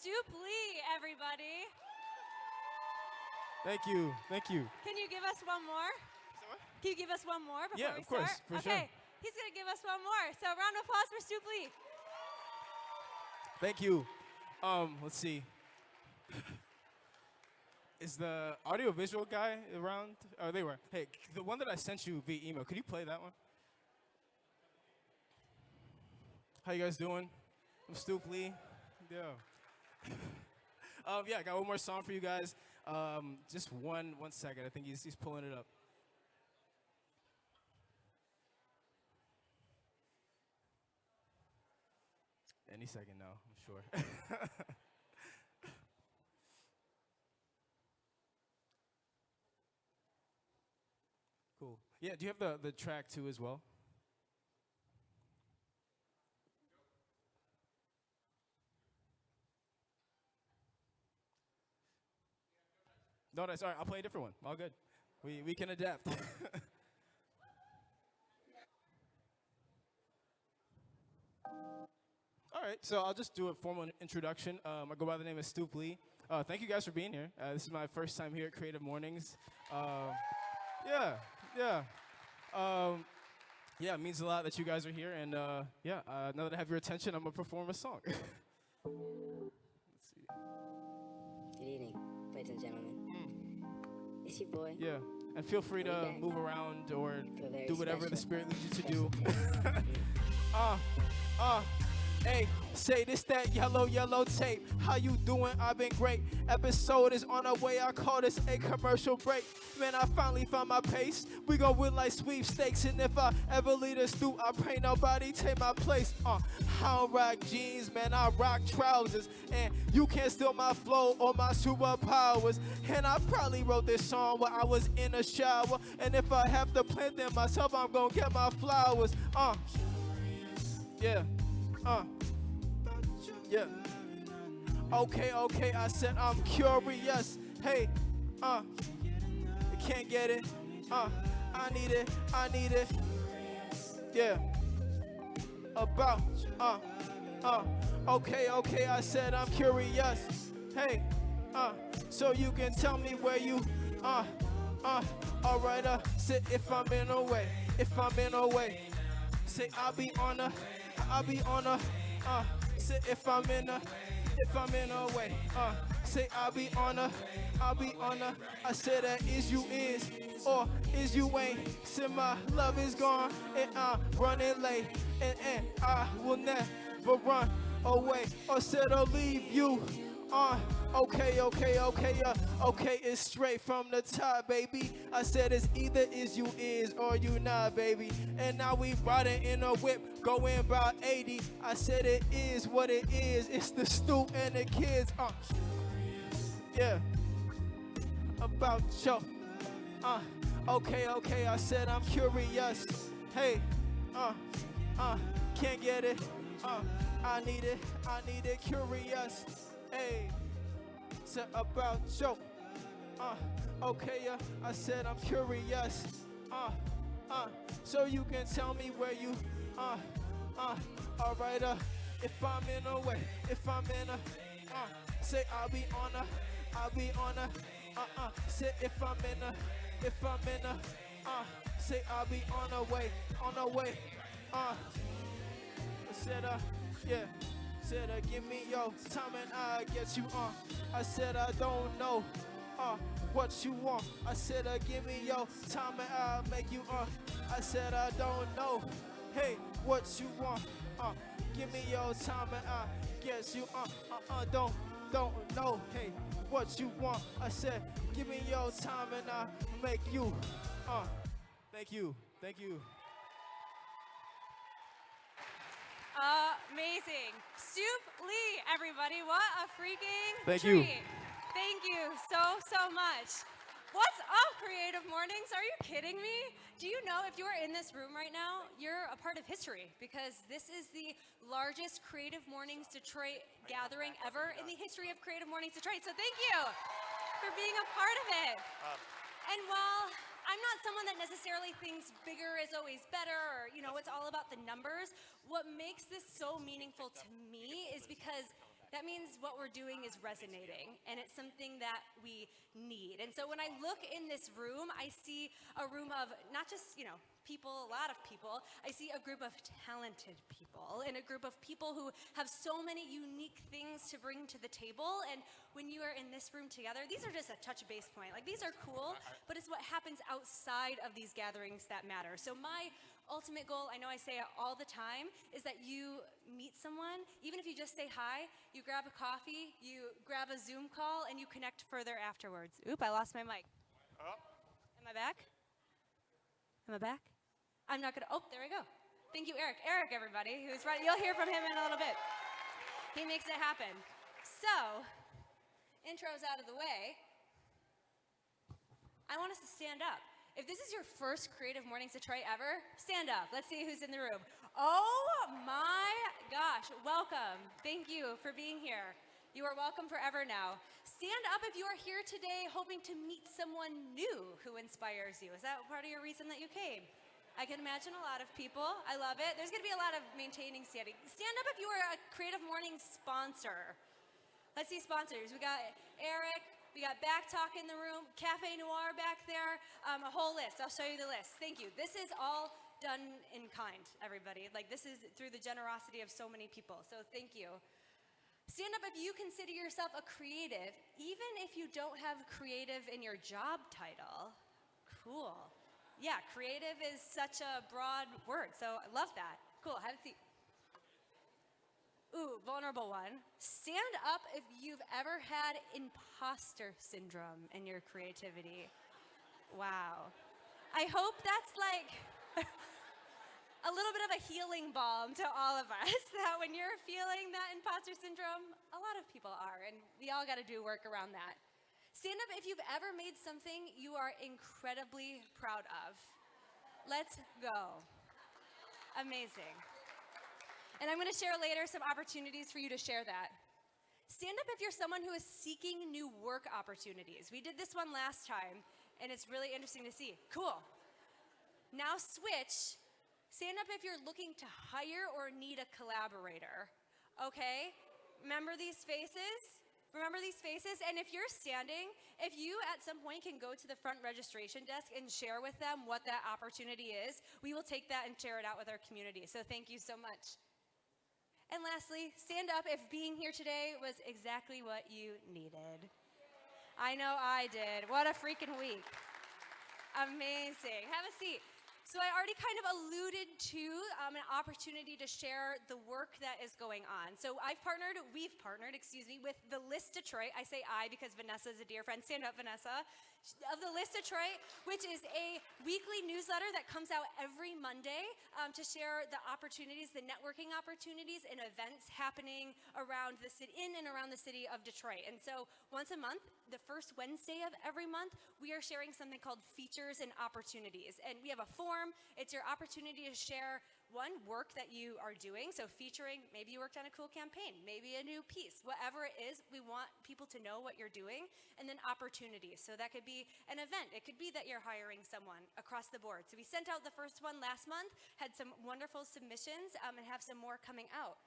Stoop Lee, everybody. Thank you. Thank you. Can you give us one more? Can you give us one more before Yeah, we of course, start? for Okay, sure. he's going to give us one more. So round of applause for Stoop Lee. Thank you. Let's see. Is the audiovisual guy around? Oh, they were. Hey, the one that I sent you via email, could you play that one? How you guys doing? I'm Stoop Lee. Yeah. Yeah, I got one more song for you guys. Just one second. I think he's pulling it up. Any second now, I'm sure. Cool. Yeah, do you have the track too as well? No, that's all right. I'll play a different one. All good. We can adapt. All right, so I'll just do a formal introduction. I go by the name of Stoop Lee. Thank you guys for being here. This is my first time here at Creative Mornings. Yeah, yeah. Um, yeah, it means a lot that you guys are here. And now that I have your attention, I'm going to perform a song. Let's see. Good evening, ladies and gentlemen. It's your boy. Yeah, and feel free to Okay. move around or Feel very do whatever the special. spirit leads you to do. Special tape. Hey, say this, that yellow tape. How you doing? I've been great. Episode is on the way. I call this a commercial break. Man, I finally found my pace. We gon' win like sweepstakes. And if I ever lead a stoop, I pray nobody take my place. I don't rock jeans, man. I rock trousers. And you can't steal my flow or my superpowers. And I probably wrote this song while I was in the shower. And if I have to plant them myself, I'm gon' get my flowers. Yeah. Yeah. Okay, I said I'm curious. Hey, you can't get it. I need it. Yeah. About, okay, I said I'm curious. Hey, so you can tell me where you, alright, say if I'm in a way, say I'll be on a, say if I'm in a way, say I'll be on a, I said that is you is, or is you ain't, say my love is gone, and I'm running late, and I will never run away, or said I'll leave you, okay, it's straight from the top, baby. I said it's either is you is or you not, baby. And now we riding in a whip, going about 80. I said it is what it is. It's the stoop and the kids. Yeah. About yo. Okay. I said I'm curious. Hey. Can't get it. I need it. Curious. Hey. Said about yo. Okay, I said I'm curious. So you can tell me where you, alright, if I'm in a way, say I'll be on a, say if I'm in a, say I'll be on a way, said, yeah, said, give me your time and I'll get you on. I said, I don't know, what you want. I said, give me your time and I'll make you I said, I don't know, hey, what you want. Give me your time and I'll get you don't know, hey, what you want. I said, give me your time and I'll make you Thank you. Amazing. Stoop Lee, everybody. What a freaking Thank treat. you. Thank you so much. What's up, Creative Mornings? Are you kidding me? Do you know if you are in this room right now, you're a part of history because this is the largest Creative Mornings Detroit gathering ever in the history of Creative Mornings Detroit. So thank you for being a part of it. And while I'm not someone that necessarily thinks bigger is always better or, it's all about the numbers, what makes this so meaningful to me is because that means what we're doing is resonating, and it's something that we need. And so when I look in this room, I see a room of not just, people, a lot of people. I see a group of talented people and a group of people who have so many unique things to bring to the table. And when you are in this room together, these are just a touch base point. Like, these are cool, but it's what happens outside of these gatherings that matter. So my ultimate goal, I know I say it all the time, is that you meet someone, even if you just say hi, you grab a coffee, you grab a Zoom call, and you connect further afterwards. Oop, I lost my mic. Am I back? Am I back? I'm not gonna, there we go. Thank you, Eric. Eric, everybody, who's right, you'll hear from him in a little bit. He makes it happen. So, intro's out of the way. I want us to stand up. If this is your first Creative Mornings Detroit ever, stand up. Let's see who's in the room. Oh my gosh, welcome. Thank you for being here. You are welcome forever now. Stand up if you are here today hoping to meet someone new who inspires you. Is that part of your reason that you came? I can imagine a lot of people. I love it. There's gonna be a lot of maintaining standing. Stand up if you are a Creative Mornings sponsor. Let's see sponsors. We got Eric, we got Back Talk in the room, Cafe Noir back there, a whole list. I'll show you the list. Thank you. This is all done in kind, everybody. Like, this is through the generosity of so many people, so thank you. Stand up if you consider yourself a creative, even if you don't have creative in your job title. Cool. Yeah, creative is such a broad word, so I love that. Cool, have a seat. Ooh, vulnerable one. Stand up if you've ever had imposter syndrome in your creativity. Wow. I hope that's like a little bit of a healing balm to all of us, that when you're feeling that imposter syndrome, a lot of people are, and we all gotta do work around that. Stand up if you've ever made something you are incredibly proud of. Let's go. Amazing. And I'm gonna share later some opportunities for you to share that. Stand up if you're someone who is seeking new work opportunities. We did this one last time, and it's really interesting to see. Cool. Now switch. Stand up if you're looking to hire or need a collaborator. Okay? Remember these faces? Remember these faces? And if you're standing, if you at some point can go to the front registration desk and share with them what that opportunity is, we will take that and share it out with our community. So thank you so much. And lastly, stand up if being here today was exactly what you needed. I know I did. What a freaking week. Amazing. Have a seat. So I already kind of alluded to an opportunity to share the work that is going on. So we've partnered, with The List Detroit. I say I because Vanessa is a dear friend. Stand up, Vanessa. Of The List Detroit, which is a weekly newsletter that comes out every Monday to share the opportunities, the networking opportunities and events happening around the city, in and around the city of Detroit. And so once a month, the first Wednesday of every month, we are sharing something called Features and Opportunities. And we have a form. It's your opportunity to share one, work that you are doing. So featuring, maybe you worked on a cool campaign, maybe a new piece, whatever it is, we want people to know what you're doing. And then opportunities. So that could be an event. It could be that you're hiring someone across the board. So we sent out the first one last month, had some wonderful submissions, and have some more coming out.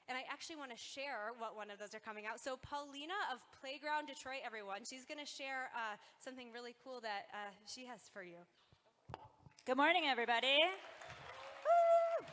And I actually want to share what one of those are coming out. So Paulina of Playground Detroit, everyone, she's going to share something really cool that she has for you. Good morning, everybody. Woo!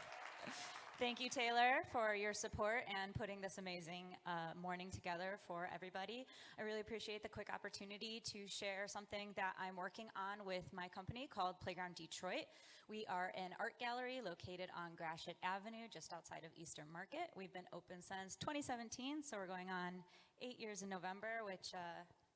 Thank you, Taylor, for your support and putting this amazing morning together for everybody. I really appreciate the quick opportunity to share something that I'm working on with my company called Playground Detroit. We are an art gallery located on Gratiot Avenue, just outside of Eastern Market. We've been open since 2017, so we're going on 8 years in November, which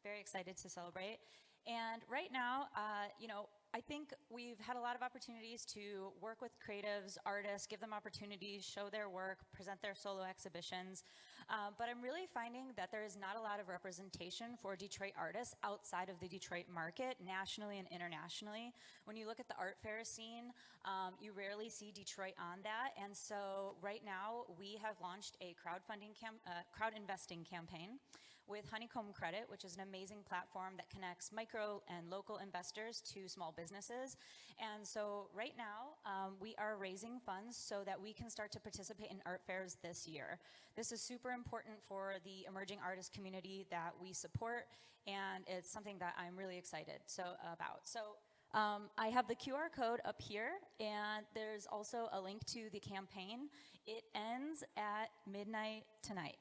very excited to celebrate. And right now, I think we've had a lot of opportunities to work with creatives, artists, give them opportunities, show their work, present their solo exhibitions. But I'm really finding that there is not a lot of representation for Detroit artists outside of the Detroit market, nationally and internationally. When you look at the art fair scene, you rarely see Detroit on that. And so right now, we have launched a crowd investing campaign with Honeycomb Credit, which is an amazing platform that connects micro and local investors to small businesses. And so right now, we are raising funds so that we can start to participate in art fairs this year. This is super important for the emerging artist community that we support, and it's something that I'm really excited about. So I have the QR code up here, and there's also a link to the campaign. It ends at midnight tonight.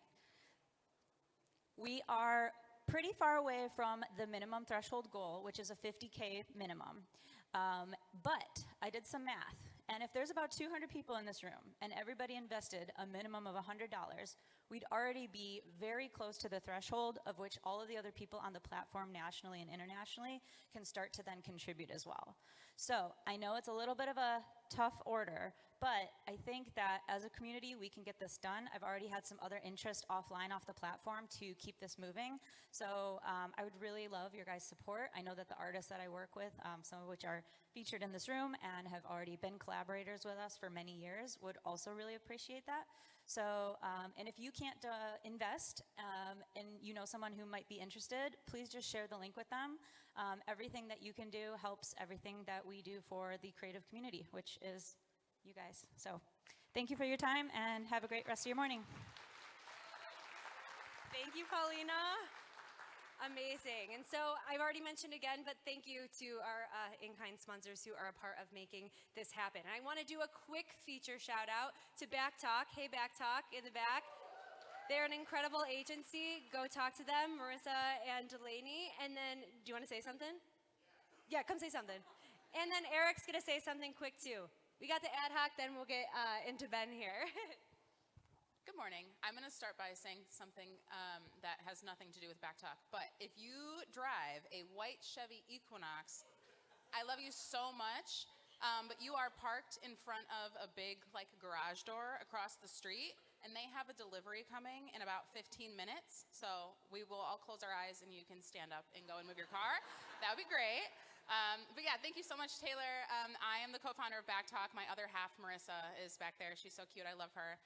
We are pretty far away from the minimum threshold goal, which is a 50K minimum. But I did some math, and if there's about 200 people in this room and everybody invested a minimum of $100, we'd already be very close to the threshold of which all of the other people on the platform nationally and internationally can start to then contribute as well. So I know it's a little bit of a tough order, but I think that as a community, we can get this done. I've already had some other interest offline off the platform to keep this moving. So I would really love your guys' support. I know that the artists that I work with, some of which are featured in this room and have already been collaborators with us for many years, would also really appreciate that. So, and if you can't invest and you know someone who might be interested, please just share the link with them. Everything that you can do helps everything that we do for the creative community, which is you guys. So thank you for your time and have a great rest of your morning. Thank you, Paulina. Amazing. And so I've already mentioned again, but thank you to our in-kind sponsors who are a part of making this happen. And I want to do a quick feature shout out to Back Talk. Hey, Back Talk in the back. They're an incredible agency. Go talk to them, Marissa and Delaney. And then, do you want to say something? Yeah, come say something. And then Eric's going to say something quick too. We got the ad hoc, then we'll get into Ben here. Good morning. I'm going to start by saying something that has nothing to do with Back Talk. But if you drive a white Chevy Equinox, I love you so much, but you are parked in front of a big garage door across the street, and they have a delivery coming in about 15 minutes. So we will all close our eyes, and you can stand up and go and move your car. That would be great. But yeah, thank you so much, Taylor. I am the co-founder of Back Talk. My other half, Marissa, is back there. She's so cute. I love her.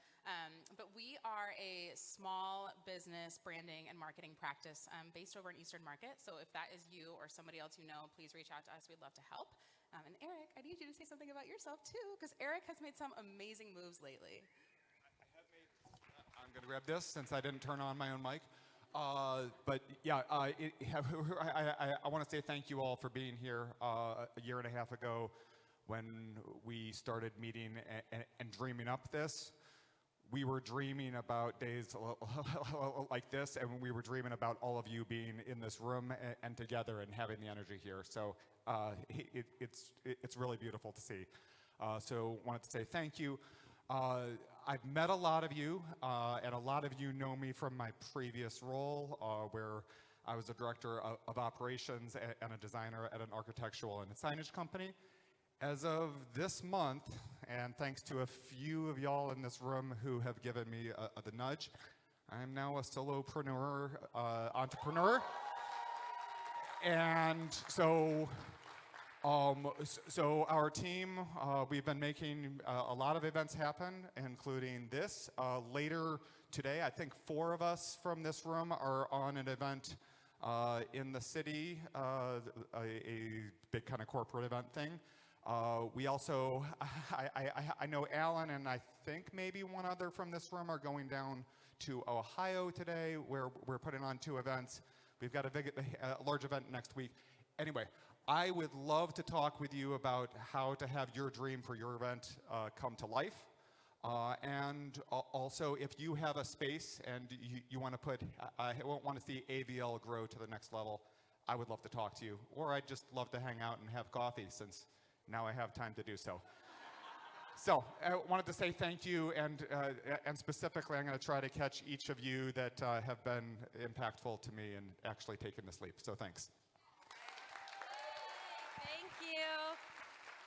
But we are a small business branding and marketing practice based over in Eastern Market. So if that is you or somebody else you know, please reach out to us. We'd love to help. And Eric, I need you to say something about yourself too, because Eric has made some amazing moves lately. I'm going to grab this since I didn't turn on my own mic. But yeah, I want to say thank you all for being here a year and a half ago when we started meeting and dreaming up this. We were dreaming about days like this, and we were dreaming about all of you being in this room and together and having the energy here. So it's really beautiful to see. So wanted to say thank you. I've met a lot of you, and a lot of you know me from my previous role, where I was a director of operations and a designer at an architectural and signage company. As of this month, and thanks to a few of y'all in this room who have given me the nudge, I am now a solopreneur, entrepreneur. And so our team, we've been making a lot of events happen, including this. Later today, I think 4 of us from this room are on an event in the city, a big kind of corporate event thing. We also, I know Alan and I think maybe one other from this room are going down to Ohio today, where we're putting on 2 events. We've got a large event next week. Anyway, I would love to talk with you about how to have your dream for your event come to life. And also, if you have a space and you want to want to see AVL grow to the next level, I would love to talk to you. Or I'd just love to hang out and have coffee, since now I have time to do so. So I wanted to say thank you, and specifically, I'm going to try to catch each of you that have been impactful to me and actually taken this leap. So thanks. Thank you.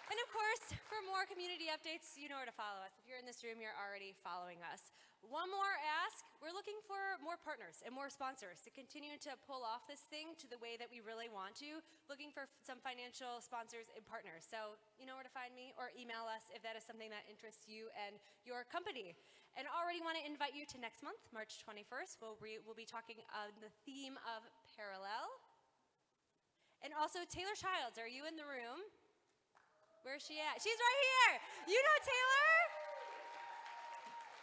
And of course, for more community updates, you know where to follow us. If you're in this room, you're already following us. One more ask, we're looking for more partners and more sponsors to continue to pull off this thing to the way that we really want to, looking for some financial sponsors and partners. So you know where to find me, or email us if that is something that interests you and your company. And already want to invite you to next month, March 21st. We'll be talking on the theme of parallel. And also, Taylor Childs, are you in the room? Where's she at? She's right here. You know Taylor?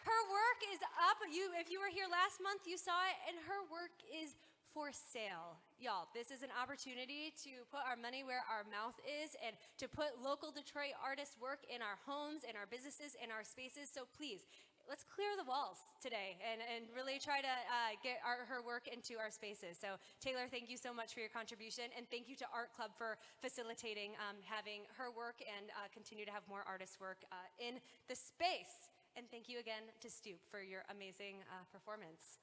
Her work is up. If you were here last month, you saw it, and her work is for sale. Y'all, this is an opportunity to put our money where our mouth is and to put local Detroit artists' work in our homes, in our businesses, in our spaces. So please, let's clear the walls today and really try to get her work into our spaces. So Taylor, thank you so much for your contribution, and thank you to Art Club for facilitating having her work and continue to have more artists' work in the space. And thank you again to Stoop for your amazing performance.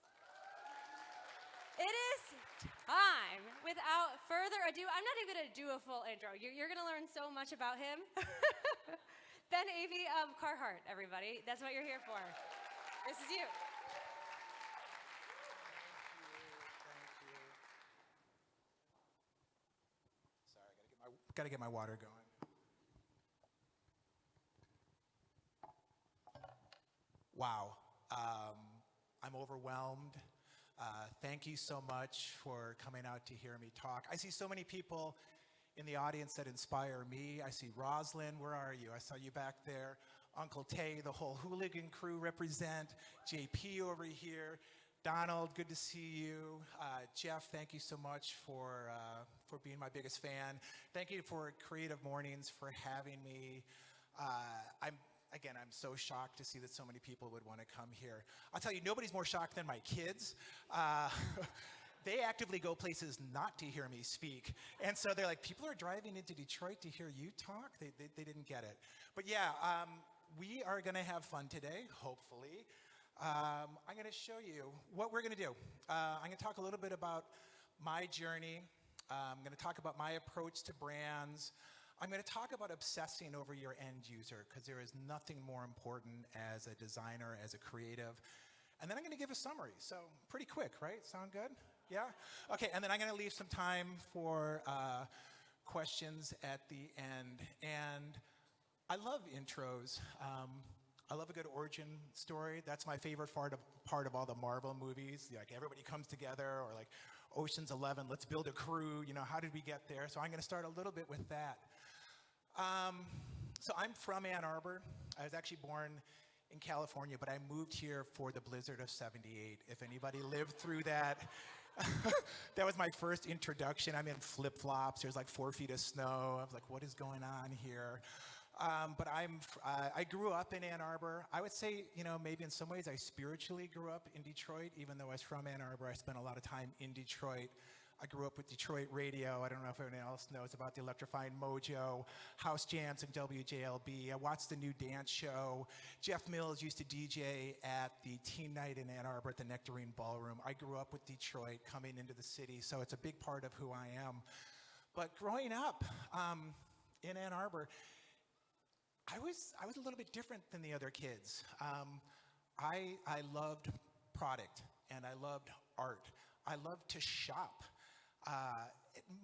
It is time. Without further ado, I'm not even going to do a full intro. You're going to learn so much about him. Ben Avey of Carhartt, everybody. That's what you're here for. This is you. Thank you. Sorry, I gotta get my water going. Wow, I'm overwhelmed. Thank you so much for coming out to hear me talk. I see so many people in the audience that inspire me. I see Roslyn, where are you? I saw you back there. Uncle Tay, the whole hooligan crew represent. JP over here. Donald, good to see you. Jeff, thank you so much for being my biggest fan. Thank you for Creative Mornings for having me. I'm so shocked to see that so many people would want to come here. I'll tell you, nobody's more shocked than my kids. They actively go places not to hear me speak. And so they're like, people are driving into Detroit to hear you talk? They didn't get it. But yeah, we are going to have fun today, hopefully. I'm going to show you what we're going to do. I'm going to talk a little bit about my journey. I'm going to talk about my approach to brands. I'm going to talk about obsessing over your end user, because there is nothing more important as a designer, as a creative. And then I'm going to give a summary. So pretty quick, right? Sound good? Yeah? Okay, and then I'm going to leave some time for questions at the end. And I love intros. I love a good origin story. That's my favorite part of all the Marvel movies. Like everybody comes together, or like Ocean's 11, let's build a crew. You know, how did we get there? So I'm going to start a little bit with that. So I'm from Ann Arbor. I was actually born in California, but I moved here for the blizzard of '78. If anybody lived through that, that was my first introduction. I'm in flip-flops. There's like 4 feet of snow. I was like, what is going on here? But I grew up in Ann Arbor. I would say, you know, maybe in some ways I spiritually grew up in Detroit, even though I was from Ann Arbor. I spent a lot of time in Detroit. I grew up with Detroit radio. I don't know if anyone else knows about the Electrifying Mojo, House Jams, and WJLB. I watched the new dance show. Jeff Mills used to DJ at the teen night in Ann Arbor at the Nectarine Ballroom. I grew up with Detroit coming into the city, so it's a big part of who I am. But growing up in Ann Arbor, I was a little bit different than the other kids. I loved product, and I loved art. I loved to shop.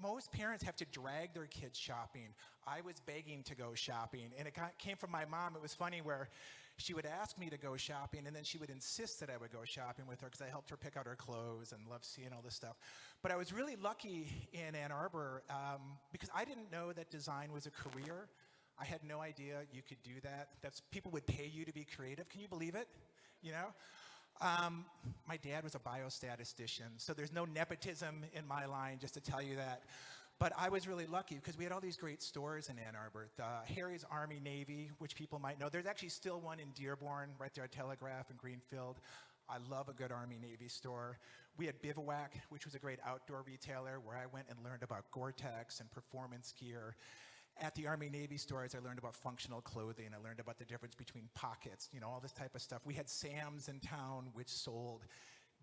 Most parents have to drag their kids shopping. I was begging to go shopping, and it came from my mom. It was funny where she would ask me to go shopping, and then she would insist that I would go shopping with her because I helped her pick out her clothes and loved seeing all this stuff. But I was really lucky in Ann Arbor because I didn't know that design was a career. I had no idea you could do that. People would pay you to be creative. Can you believe it? You know? My dad was a biostatistician, so there's no nepotism in my line, just to tell you that. But I was really lucky because we had all these great stores in Ann Arbor. Harry's Army Navy, which people might know. There's actually still one in Dearborn, right there at Telegraph and Greenfield. I love a good Army Navy store. We had Bivouac, which was a great outdoor retailer where I went and learned about Gore-Tex and performance gear. At the Army Navy stores, I learned about functional clothing. I learned about the difference between pockets, you know, all this type of stuff. We had Sam's in town, which sold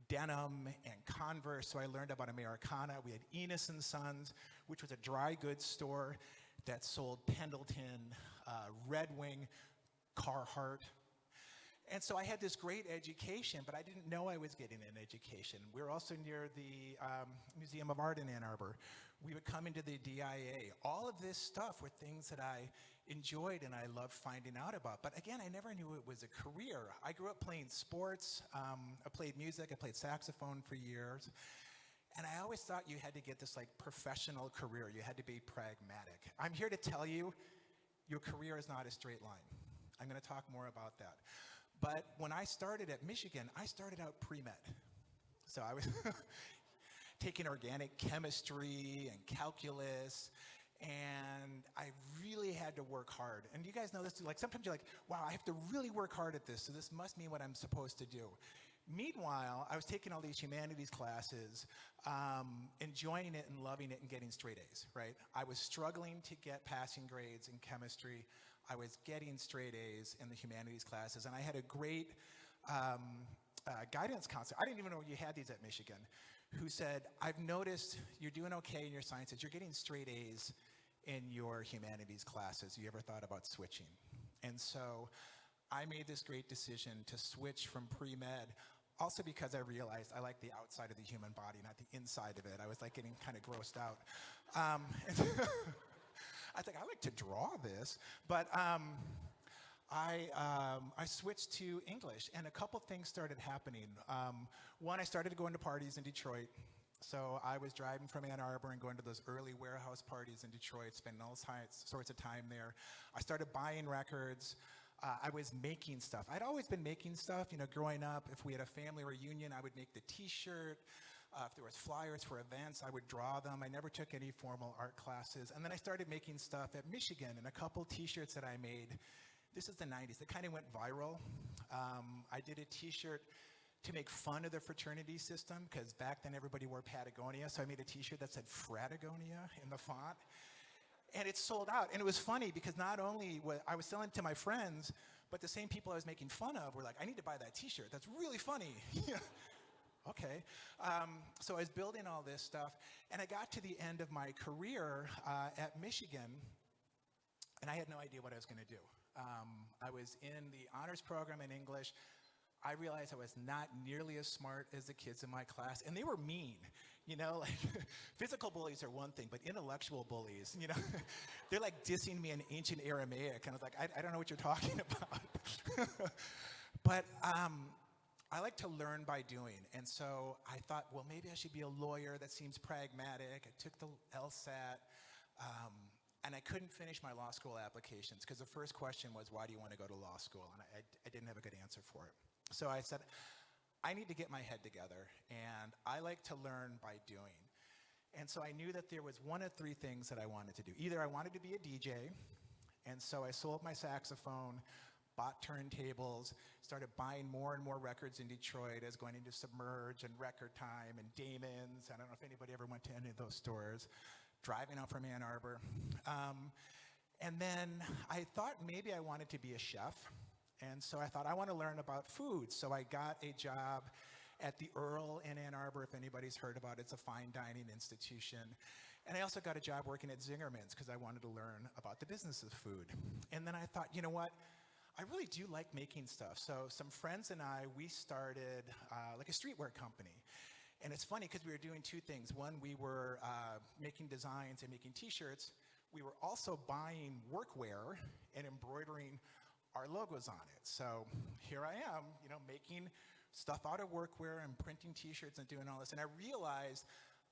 denim and Converse, so I learned about Americana. We had Enos & Sons, which was a dry goods store that sold Pendleton, Red Wing, Carhartt. And so I had this great education, but I didn't know I was getting an education. We were also near the Museum of Art in Ann Arbor. We would come into the DIA. All of this stuff were things that I enjoyed and I loved finding out about. But again, I never knew it was a career. I grew up playing sports. I played music. I played saxophone for years. And I always thought you had to get this like professional career. You had to be pragmatic. I'm here to tell you, your career is not a straight line. I'm going to talk more about that. But when I started at Michigan, I started out pre-med. So I was taking organic chemistry and calculus, and I really had to work hard. And you guys know this too, like sometimes you're like, wow, I have to really work hard at this, so this must mean what I'm supposed to do. Meanwhile, I was taking all these humanities classes, enjoying it and loving it and getting straight A's, right? I was struggling to get passing grades in chemistry. I was getting straight A's in the humanities classes, and I had a great guidance counselor. I didn't even know you had these at Michigan, who said, I've noticed you're doing okay in your sciences. You're getting straight A's in your humanities classes. You ever thought about switching? And so I made this great decision to switch from pre-med, also because I realized I like the outside of the human body, not the inside of it. I was like getting kind of grossed out. I think I like to draw this, but I switched to English, and a couple things started happening. One, I started going to parties in Detroit. So I was driving from Ann Arbor and going to those early warehouse parties in Detroit, spending all sorts of time there. I started buying records. I was making stuff. I'd always been making stuff, you know, growing up. If we had a family reunion, I would make the t-shirt. If there was flyers for events, I would draw them. I never took any formal art classes. And then I started making stuff at Michigan, and a couple t-shirts that I made. This is the 90s. It kind of went viral. I did a t-shirt to make fun of the fraternity system, because back then everybody wore Patagonia, so I made a t-shirt that said Fratagonia in the font. And it sold out. And it was funny because not only was I was selling it to my friends, but the same people I was making fun of were like, I need to buy that t-shirt. That's really funny. Okay. So I was building all this stuff, and I got to the end of my career at Michigan, and I had no idea what I was going to do. I was in the honors program in English. I realized I was not nearly as smart as the kids in my class, and they were mean. You know, like physical bullies are one thing, but intellectual bullies, you know, they're like dissing me in ancient Aramaic, and I was like, I don't know what you're talking about. But I like to learn by doing, and so I thought, well, maybe I should be a lawyer. That seems pragmatic. I took the LSAT, and I couldn't finish my law school applications because the first question was, why do you want to go to law school? And I didn't have a good answer for it. So I said, I need to get my head together, and I like to learn by doing. And so I knew that there was one of three things that I wanted to do. Either I wanted to be a DJ, and so I sold my saxophone, bought turntables, started buying more and more records in Detroit. I was going into Submerge and Record Time and Damon's. I don't know if anybody ever went to any of those stores. Driving out from Ann Arbor. And then I thought maybe I wanted to be a chef. And so I thought, I want to learn about food. So I got a job at the Earl in Ann Arbor, if anybody's heard about it. It's a fine dining institution. And I also got a job working at Zingerman's because I wanted to learn about the business of food. And then I thought, you know what? I really do like making stuff. So some friends and I, we started like a streetwear company. And it's funny because we were doing two things. One, we were making designs and making t-shirts. We were also buying workwear and embroidering our logos on it. So here I am, you know, making stuff out of workwear and printing t-shirts and doing all this. And I realized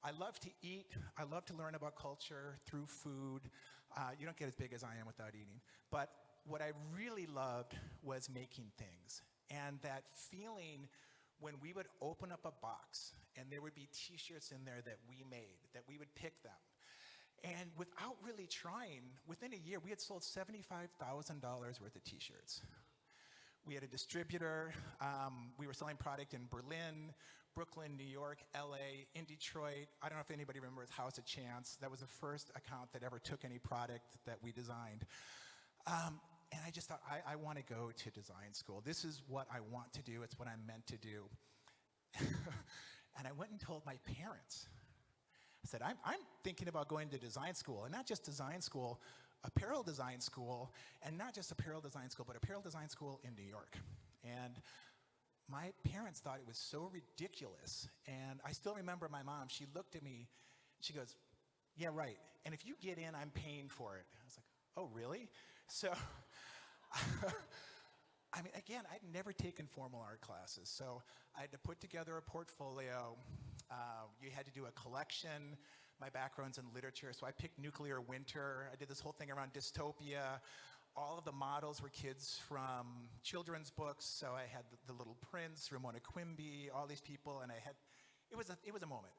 I love to eat. I love to learn about culture through food. You don't get as big as I am without eating. But what I really loved was making things. And that feeling when we would open up a box and there would be t-shirts in there that we made, that we would pick them. And without really trying, within a year, we had sold $75,000 worth of t-shirts. We had a distributor. We were selling product in Berlin, Brooklyn, New York, LA, in Detroit. I don't know if anybody remembers House of Chance. That was the first account that ever took any product that we designed. And I just thought, I want to go to design school. This is what I want to do. It's what I'm meant to do. And I went and told my parents. I said, I'm thinking about going to design school, and not just design school, apparel design school, and not just apparel design school, but apparel design school in New York. And my parents thought it was so ridiculous. And I still remember my mom, she looked at me, she goes, yeah, right. And if you get in, I'm paying for it. I was like, oh, really? So, I mean, again, I'd never taken formal art classes, so I had to put together a portfolio. You had to do a collection. My background's in literature, so I picked Nuclear Winter. I did this whole thing around dystopia. all of the models were kids from children's books. So I had the Little Prince, Ramona Quimby, all these people, and it was a moment.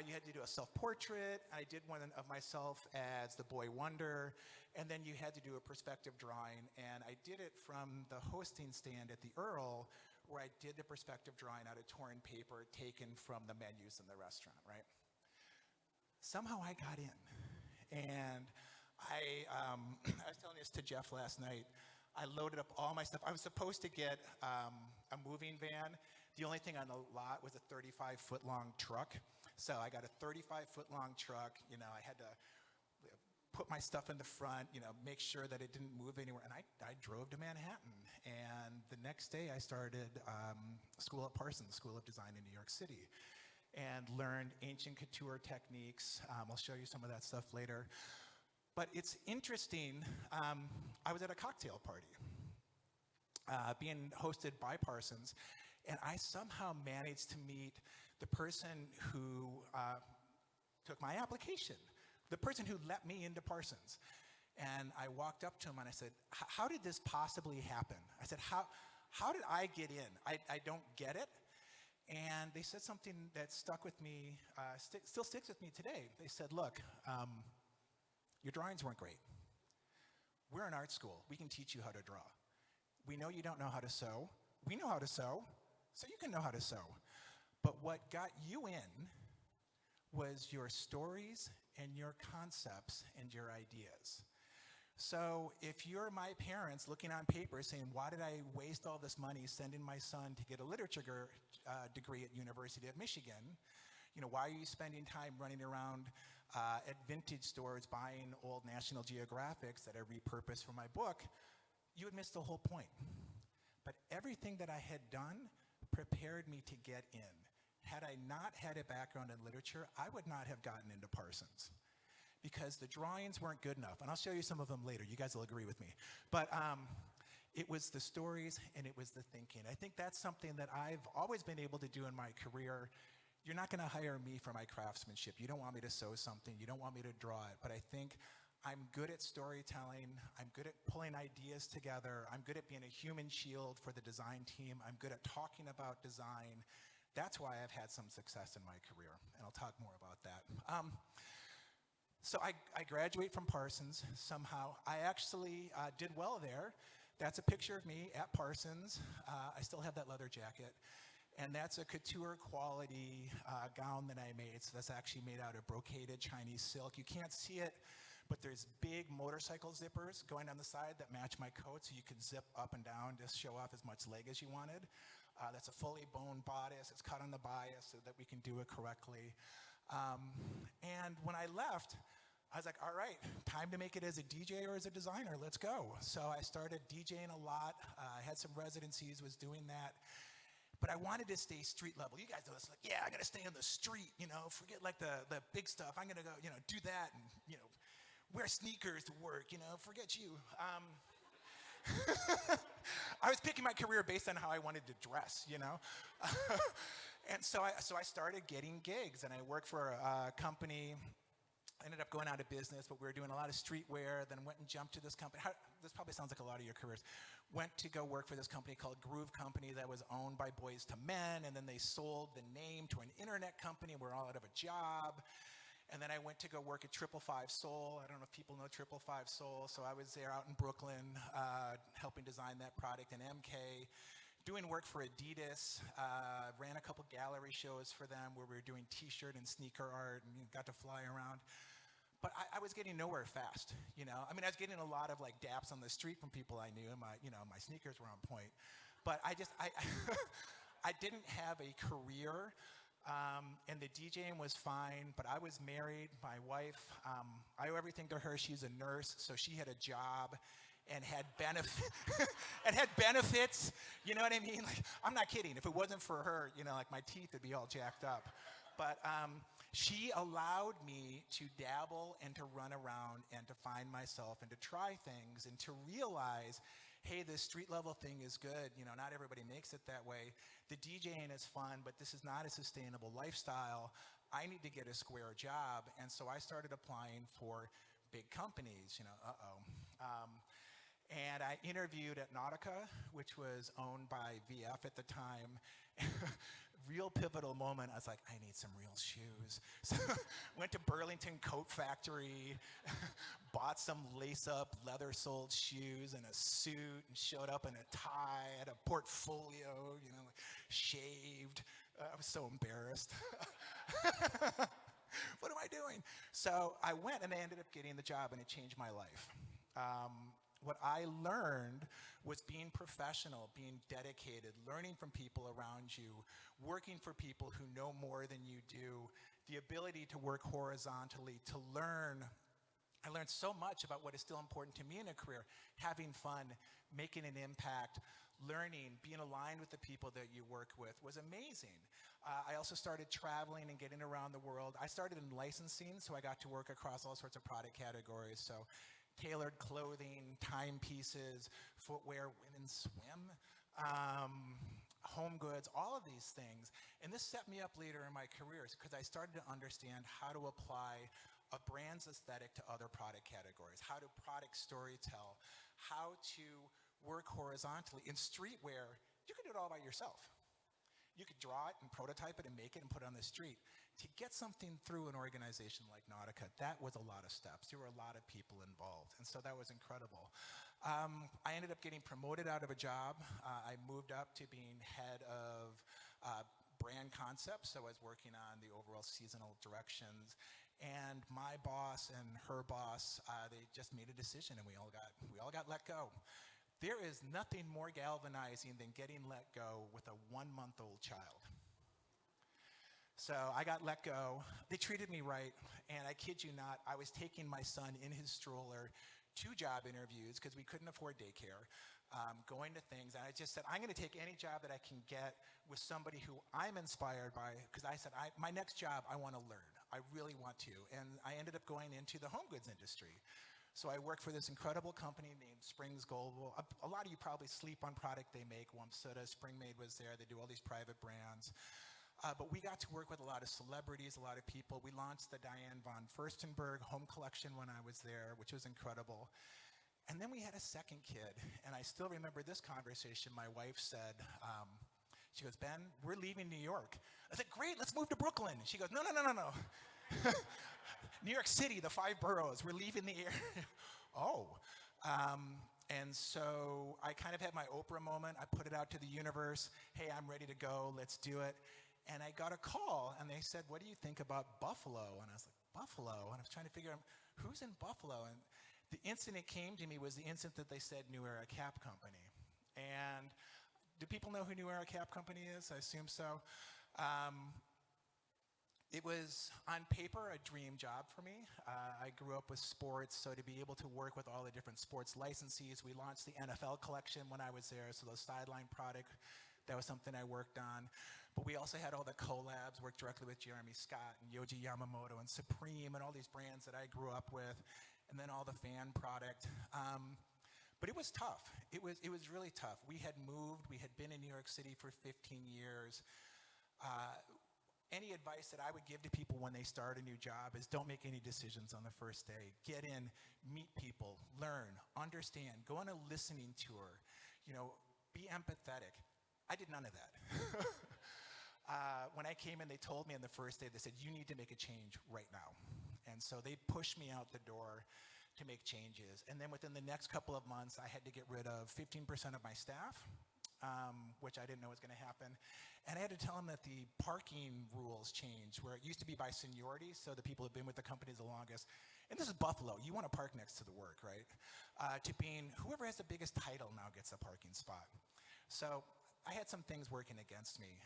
You had to do a self-portrait. I did one of myself as the boy wonder, and then you had to do a perspective drawing, and I did it from the hosting stand at the Earl, where I did the perspective drawing out of torn paper taken from the menus in the restaurant, right? Somehow I got in, and I was telling this to Jeff last night. I loaded up all my stuff. I was supposed to get a moving van. The only thing on the lot was a 35-foot long truck. So I got a 35-foot long truck. You know, I had to put my stuff in the front, you know, make sure that it didn't move anywhere. And I drove to Manhattan. And the next day I started school at Parsons, School of Design in New York City, and learned ancient couture techniques. I'll show you some of that stuff later. But it's interesting, I was at a cocktail party being hosted by Parsons, and I somehow managed to meet the person who took my application, the person who let me into Parsons. And I walked up to him and I said, how did this possibly happen? I said, how did I get in? I don't get it. And they said something that stuck with me, still sticks with me today. They said, look, your drawings weren't great. We're an art school. We can teach you how to draw. We know you don't know how to sew. We know how to sew, so you can know how to sew. But what got you in was your stories and your concepts and your ideas. So if you're my parents looking on paper saying, why did I waste all this money sending my son to get a literature degree at University of Michigan? You know, why are you spending time running around at vintage stores buying old National Geographics that I repurposed for my book? You would miss the whole point. But everything that I had done prepared me to get in. Had I not had a background in literature, I would not have gotten into Parsons, because the drawings weren't good enough. And I'll show you some of them later. You guys will agree with me. But it was the stories and it was the thinking. I think that's something that I've always been able to do in my career. You're not going to hire me for my craftsmanship. You don't want me to sew something. You don't want me to draw it. But I think I'm good at storytelling. I'm good at pulling ideas together. I'm good at being a human shield for the design team. I'm good at talking about design. That's why I've had some success in my career, and I'll talk more about that. So I graduate from Parsons somehow. I actually did well there. That's a picture of me at Parsons. I still have that leather jacket. And that's a couture quality gown that I made. So that's actually made out of brocaded Chinese silk. You can't see it, but there's big motorcycle zippers going on the side that match my coat, so you can zip up and down to show off as much leg as you wanted. That's a fully boned bodice. It's cut on the bias so that we can do it correctly. And when I left, I was like, all right, time to make it as a DJ or as a designer. Let's go. So I started DJing a lot. I had some residencies, was doing that. But I wanted to stay street level. You guys know this, like, yeah, I got to stay on the street, you know, forget like the big stuff. I'm going to go, you know, do that and, you know, wear sneakers to work, you know, forget you. I was picking my career based on how I wanted to dress, you know. And so I started getting gigs, and I worked for a company. I ended up going out of business, but we were doing a lot of streetwear, then went and jumped to this company. This probably sounds like a lot of your careers. Went to go work for this company called Groove Company that was owned by Boys to Men, and then they sold the name to an internet company. We're all out of a job. And then I went to go work at 555 Soul. I don't know if people know 555 Soul. So I was there out in Brooklyn helping design that product in MK, doing work for Adidas, ran a couple gallery shows for them where we were doing t-shirt and sneaker art and got to fly around. But I was getting nowhere fast, you know. I mean, I was getting a lot of like daps on the street from people I knew, and my sneakers were on point. But I didn't have a career. And the DJing was fine, but I was married. My wife, I owe everything to her. She's a nurse, so she had a job and had benefits. You know what I mean? Like, I'm not kidding. If it wasn't for her, you know, like my teeth would be all jacked up. But she allowed me to dabble and to run around and to find myself and to try things and to realize, hey, this street level thing is good. You know, not everybody makes it that way. The DJing is fun, but this is not a sustainable lifestyle. I need to get a square job. And so I started applying for big companies, you know, And I interviewed at Nautica, which was owned by VF at the time. Real pivotal moment. I was like, I need some real shoes. So went to Burlington Coat Factory, bought some lace-up, leather-soled shoes and a suit, and showed up in a tie, had a portfolio, shaved. I was so embarrassed. What am I doing? So I went and I ended up getting the job, and it changed my life. What I learned was being professional, being dedicated, learning from people around you, working for people who know more than you do, the ability to work horizontally, to learn. I learned so much about what is still important to me in a career: having fun, making an impact, learning, being aligned with the people that you work with was amazing. I also started traveling and getting around the world. I started in licensing, so I got to work across all sorts of product categories. So tailored clothing, timepieces, footwear, women's swim, home goods, all of these things. And this set me up later in my career because I started to understand how to apply a brand's aesthetic to other product categories, how to product storytell, how to work horizontally. In streetwear, you can do it all by yourself. You could draw it and prototype it and make it and put it on the street. To get something through an organization like Nautica, that was a lot of steps. There were a lot of people involved, and so that was incredible. I ended up getting promoted out of a job. I moved up to being head of brand concepts, so I was working on the overall seasonal directions. And my boss and her boss, they just made a decision, and we all got let go. There is nothing more galvanizing than getting let go with a 1-month-old child. So I got let go. They treated me right, and I kid you not, I was taking my son in his stroller to job interviews because we couldn't afford daycare, going to things, and I just said, I'm going to take any job that I can get with somebody who I'm inspired by, because I said, my next job, I want to learn. I really want to, and I ended up going into the home goods industry. So I worked for this incredible company named Springs Global. A lot of you probably sleep on product they make. Wamsuda, Springmaid was there. They do all these private brands. But we got to work with a lot of celebrities, a lot of people. We launched the Diane von Furstenberg home collection when I was there, which was incredible. And then we had a second kid. And I still remember this conversation. My wife said, she goes, Ben, we're leaving New York. I said, great, let's move to Brooklyn. She goes, no. New York City, the 5 boroughs, we're leaving the area. And so I kind of had my Oprah moment. I put it out to the universe. Hey, I'm ready to go. Let's do it. And I got a call, and they said, what do you think about Buffalo? And I was like, Buffalo? And I was trying to figure out, who's in Buffalo? And the instant it came to me was the instant that they said New Era Cap Company. And do people know who New Era Cap Company is? I assume so. It was, on paper, a dream job for me. I grew up with sports, so to be able to work with all the different sports licensees, we launched the NFL collection when I was there, so the sideline product, that was something I worked on. But we also had all the collabs, worked directly with Jeremy Scott and Yohji Yamamoto and Supreme and all these brands that I grew up with, and then all the fan product. But it was tough. It was really tough. We had moved. We had been in New York City for 15 years. Any advice that I would give to people when they start a new job is don't make any decisions on the first day. Get in, meet people, learn, understand, go on a listening tour, be empathetic. I did none of that. When I came in, they told me on the first day, they said, you need to make a change right now. And so they pushed me out the door to make changes. And then within the next couple of months, I had to get rid of 15% of my staff, which I didn't know was going to happen. And I had to tell them that the parking rules changed, where it used to be by seniority, so the people who have been with the company the longest. And this is Buffalo. You want to park next to the work, right? To being whoever has the biggest title now gets a parking spot. So I had some things working against me.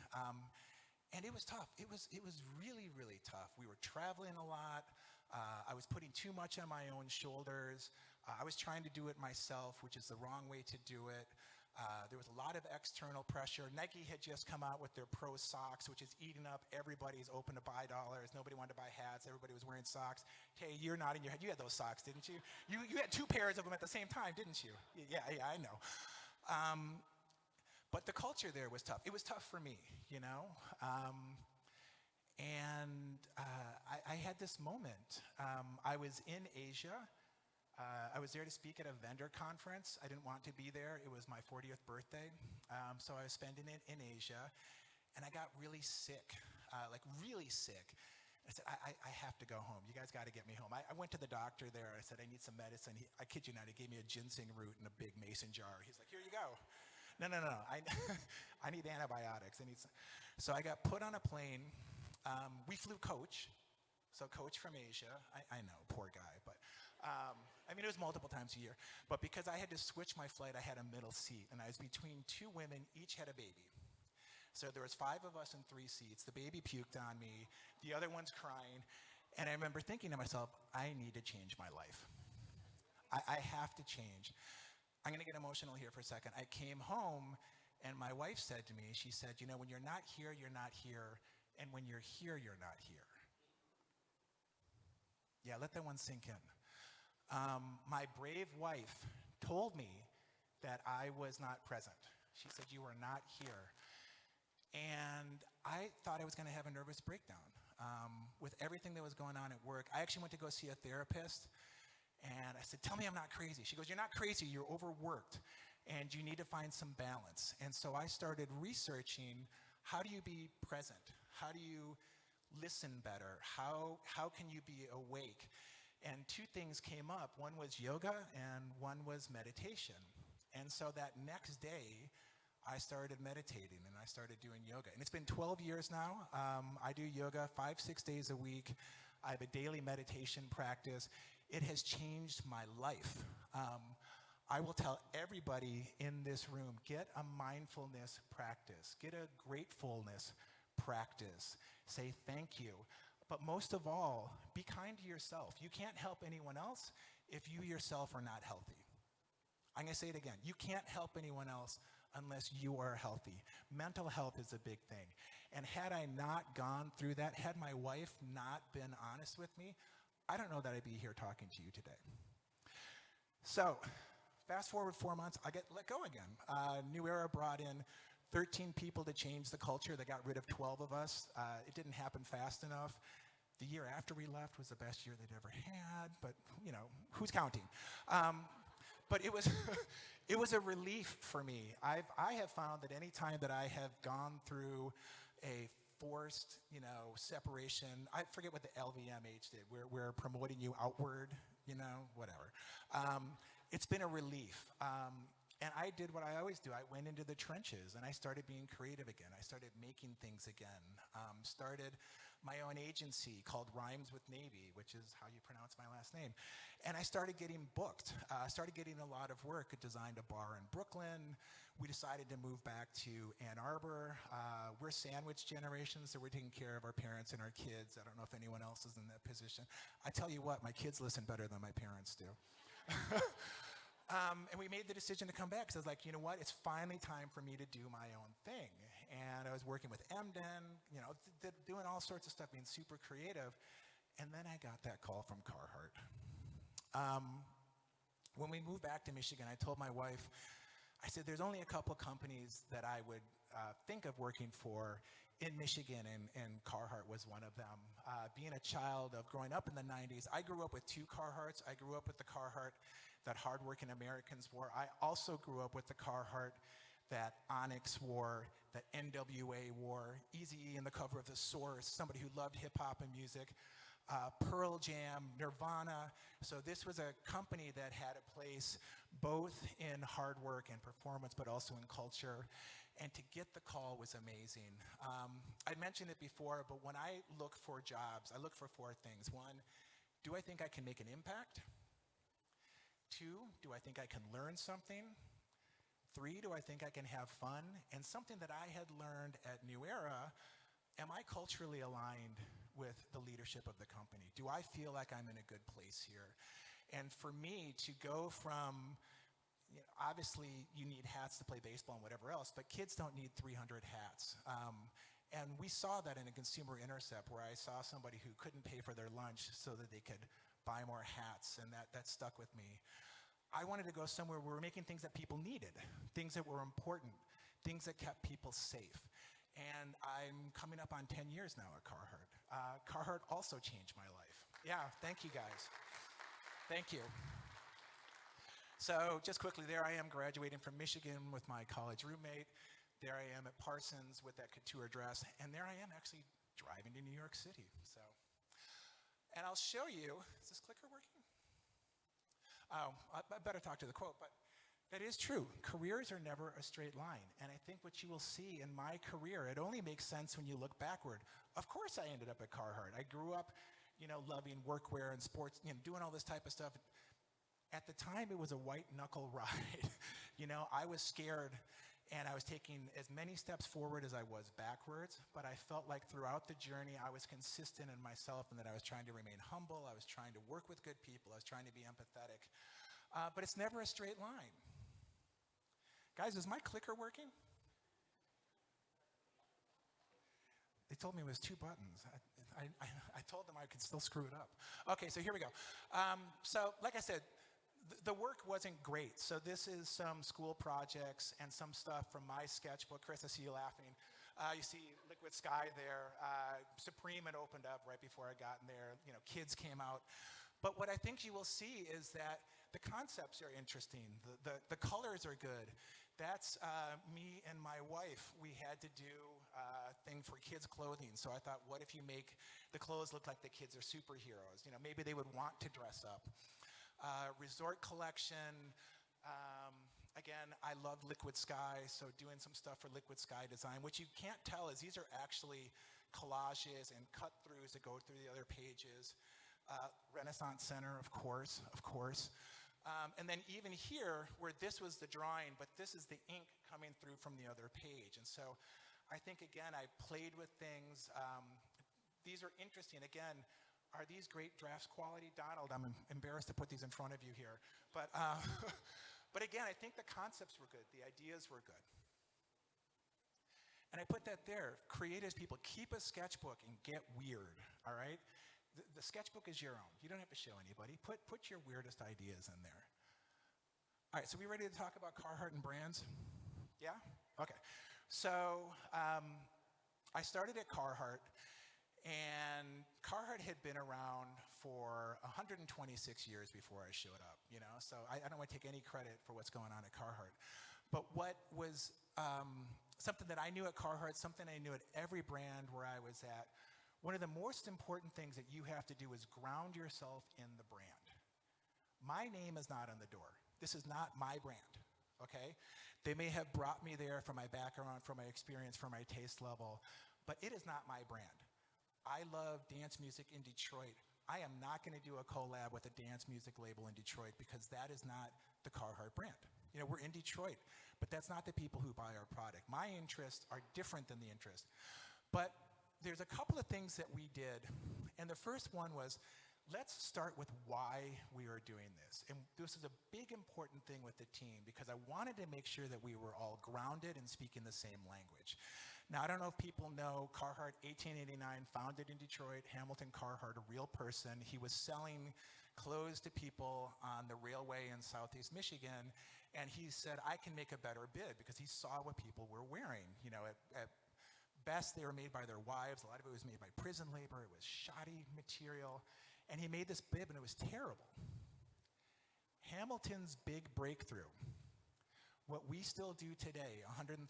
And it was tough. It was really, really tough. We were traveling a lot. I was putting too much on my own shoulders. I was trying to do it myself, which is the wrong way to do it. There was a lot of external pressure. Nike had just come out with their Pro socks, which is eating up everybody's open to buy dollars. Nobody wanted to buy hats. Everybody was wearing socks. Hey, you're nodding your head. You had those socks, didn't you? You had 2 pairs of them at the same time, didn't you? Yeah, I know. But the culture there was tough. It was tough for me, And I had this moment. I was in Asia. I was there to speak at a vendor conference. I didn't want to be there. It was my 40th birthday. So I was spending it in Asia, and I got really sick, like really sick. I said, I have to go home. You guys got to get me home. I went to the doctor there. I said, I need some medicine. I kid you not, he gave me a ginseng root in a big mason jar. He's like, here you go. No. I need antibiotics. So I got put on a plane. We flew coach. So coach from Asia. I know, poor guy. But I mean, it was multiple times a year. But because I had to switch my flight, I had a middle seat. And I was between two women. Each had a baby. So there was 5 of us in 3 seats. The baby puked on me. The other one's crying. And I remember thinking to myself, I need to change my life. I have to change. I'm going to get emotional here for a second. I came home, and my wife said to me, she said, you know, when you're not here, you're not here. And when you're here, you're not here. Yeah, let that one sink in. My brave wife told me that I was not present. She said, you are not here. And I thought I was going to have a nervous breakdown. With everything that was going on at work, I actually went to go see a therapist, and I said, tell me I'm not crazy. She goes, you're not crazy, you're overworked, and you need to find some balance. And so I started researching, how do you be present? How do you listen better? How can you be awake? And 2 things came up. One was yoga, and one was meditation. And so that next day, I started meditating, and I started doing yoga. And it's been 12 years now. I do yoga 5-6 days a week. I have a daily meditation practice. It has changed my life. I will tell everybody in this room, get a mindfulness practice. Get a gratefulness practice. Say thank you. But most of all, be kind to yourself. You can't help anyone else if you yourself are not healthy. I'm going to say it again. You can't help anyone else unless you are healthy. Mental health is a big thing. And had I not gone through that, had my wife not been honest with me, I don't know that I'd be here talking to you today. So, fast forward 4 months, I get let go again. New Era brought in 13 people to change the culture. They got rid of 12 of us. It didn't happen fast enough. The year after we left was the best year they'd ever had, but, you know, who's counting? But it was it was a relief for me. I have found that any time that I have gone through a forced, you know, separation, I forget what the LVMH did. We're promoting you outward, you know, whatever. It's been a relief. And I did what I always do. I went into the trenches, and I started being creative again. I started making things again. Started my own agency called Rhymes with Navy, which is how you pronounce my last name. And I started getting booked. Started getting a lot of work. I designed a bar in Brooklyn. We decided to move back to Ann Arbor. We're sandwich generation, so we're taking care of our parents and our kids. I don't know if anyone else is in that position. I tell you what, my kids listen better than my parents do. And we made the decision to come back because I was like, you know what? It's finally time for me to do my own thing. And I was working with Emden, you know, doing all sorts of stuff, being super creative. And then I got that call from Carhartt. When we moved back to Michigan, I told my wife, I said, there's only a couple companies that I would think of working for in Michigan, and Carhartt was one of them. Being a child of growing up in the 90s, I grew up with 2 Carhartts. I grew up with the Carhartt that hardworking Americans wore. I also grew up with the Carhartt that Onyx wore, that NWA wore, Eazy-E in the cover of The Source, somebody who loved hip-hop and music, Pearl Jam, Nirvana. So this was a company that had a place both in hard work and performance, but also in culture. And to get the call was amazing. I mentioned it before, but when I look for jobs, I look for 4 things. 1, do I think I can make an impact? 2, do I think I can learn something? 3, do I think I can have fun? And something that I had learned at New Era, am I culturally aligned with the leadership of the company? Do I feel like I'm in a good place here? And for me to go from, you know, obviously you need hats to play baseball and whatever else, but kids don't need 300 hats. And we saw that in a consumer intercept where I saw somebody who couldn't pay for their lunch so that they could buy more hats, and that stuck with me. I wanted to go somewhere where we're making things that people needed, things that were important, things that kept people safe. And I'm coming up on 10 years now at Carhartt. Carhartt also changed my life. Yeah, thank you guys. Thank you. So just quickly, there I am graduating from Michigan with my college roommate. There I am at Parsons with that couture dress. And there I am actually driving to New York City. So, and I'll show you, is this clicker working? Oh, I better talk to the quote, but that is true. Careers are never a straight line. And I think what you will see in my career, it only makes sense when you look backward. Of course I ended up at Carhartt. I grew up, loving workwear and sports, doing all this type of stuff. At the time, it was a white knuckle ride. I was scared and I was taking as many steps forward as I was backwards, but I felt like throughout the journey, I was consistent in myself and that I was trying to remain humble. I was trying to work with good people. I was trying to be empathetic. But it's never a straight line. Guys, is my clicker working? They told me it was 2 buttons. I told them I could still screw it up. Okay, so here we go. So like I said, the work wasn't great. So this is some school projects and some stuff from my sketchbook. Chris, I see you laughing. You see Liquid Sky there. Supreme had opened up right before I got in there. Kids came out. But what I think you will see is that the concepts are interesting. The colors are good. That's me and my wife. We had to do a thing for kids' clothing. So I thought, what if you make the clothes look like the kids are superheroes? Maybe they would want to dress up. Resort collection. Again, I love Liquid Sky, so doing some stuff for Liquid Sky Design. What you can't tell is these are actually collages and cut-throughs that go through the other pages. Renaissance Center, of course. And then even here, where this was the drawing, but this is the ink coming through from the other page. And so I think, again, I played with things. These are interesting. Again, are these great drafts quality? Donald, I'm embarrassed to put these in front of you here. But, but again, I think the concepts were good. The ideas were good. And I put that there. Creative people, keep a sketchbook and get weird, all right? The sketchbook is your own. You don't have to show anybody. Put your weirdest ideas in there. All right, so we ready to talk about Carhartt and brands? Yeah? Okay. So I started at Carhartt. And Carhartt had been around for 126 years before I showed up, so I don't want to take any credit for what's going on at Carhartt. But what was something that I knew at Carhartt, something I knew at every brand where I was at, one of the most important things that you have to do is ground yourself in the brand. My name is not on the door. This is not my brand, okay? They may have brought me there for my background, for my experience, for my taste level, but it is not my brand. I love dance music in Detroit. I am not going to do a collab with a dance music label in Detroit because that is not the Carhartt brand. We're in Detroit, but that's not the people who buy our product. My interests are different than the interest. But there's a couple of things that we did, and the first one was, let's start with why we are doing this. And this is a big important thing with the team because I wanted to make sure that we were all grounded and speaking the same language. Now, I don't know if people know Carhartt, 1889, founded in Detroit, Hamilton Carhartt, a real person. He was selling clothes to people on the railway in Southeast Michigan, and he said, I can make a better bid because he saw what people were wearing. At best, they were made by their wives. A lot of it was made by prison labor. It was shoddy material, and he made this bib, and it was terrible. Hamilton's big breakthrough, what we still do today, 136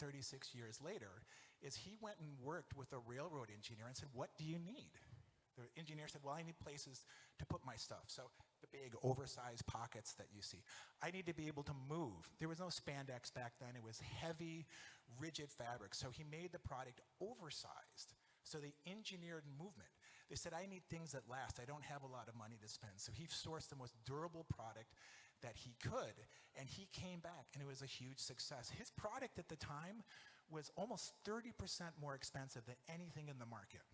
years later, is he went and worked with a railroad engineer and said, what do you need? The engineer said, well, I need places to put my stuff. So the big oversized pockets that you see. I need to be able to move. There was no spandex back then. It was heavy, rigid fabric. So he made the product oversized. So they engineered movement. They said, I need things that last. I don't have a lot of money to spend. So he sourced the most durable product that he could, and he came back, and it was a huge success. His product at the time was almost 30% more expensive than anything in the market.